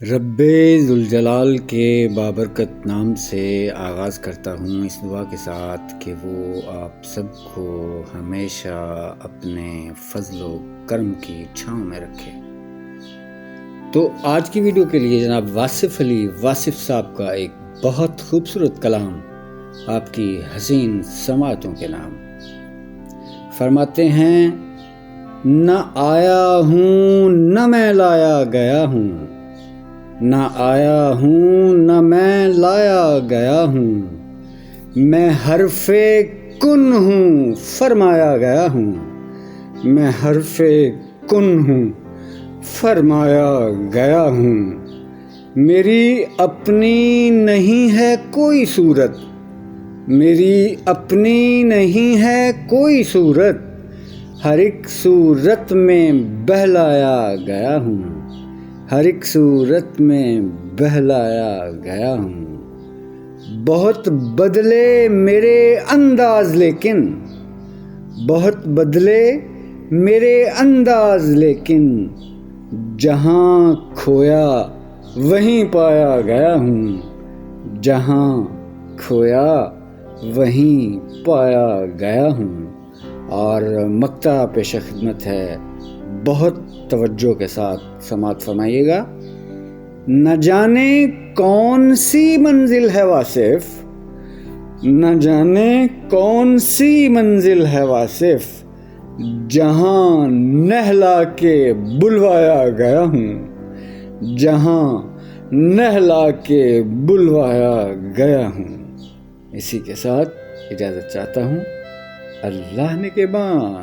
رب ذوالجلال کے بابرکت نام سے آغاز کرتا ہوں اس دعا کے ساتھ کہ وہ آپ سب کو ہمیشہ اپنے فضل و کرم کی چھاؤں میں رکھے۔ تو آج کی ویڈیو کے لیے جناب واصف علی واصف صاحب کا ایک بہت خوبصورت کلام آپ کی حسین سماعتوں کے نام۔ فرماتے ہیں، نہ آیا ہوں نہ میں لایا گیا ہوں، نہ آیا ہوں نہ میں لایا گیا ہوں، میں حرف کن ہوں فرمایا گیا ہوں، میں حرف کن ہوں فرمایا گیا ہوں۔ میری اپنی نہیں ہے کوئی صورت، میری اپنی نہیں ہے کوئی صورت، ہر ایک صورت میں بہلایا گیا ہوں، ہر ایک صورت میں بہلایا گیا ہوں۔ بہت بدلے میرے انداز لیکن، بہت بدلے میرے انداز لیکن، جہاں کھویا وہیں پایا گیا ہوں، جہاں کھویا وہیں پایا گیا ہوں۔ اور مقطع پیش خدمت ہے، بہت توجہ کے ساتھ سماعت فرمائیے گا۔ نہ جانے کون سی منزل ہے واصف، نہ جانے کون سی منزل ہے واصف، جہاں نہلا کے بلوایا گیا ہوں، جہاں نہلا کے بلوایا گیا ہوں۔ اسی کے ساتھ اجازت چاہتا ہوں، اللہ نگہباں۔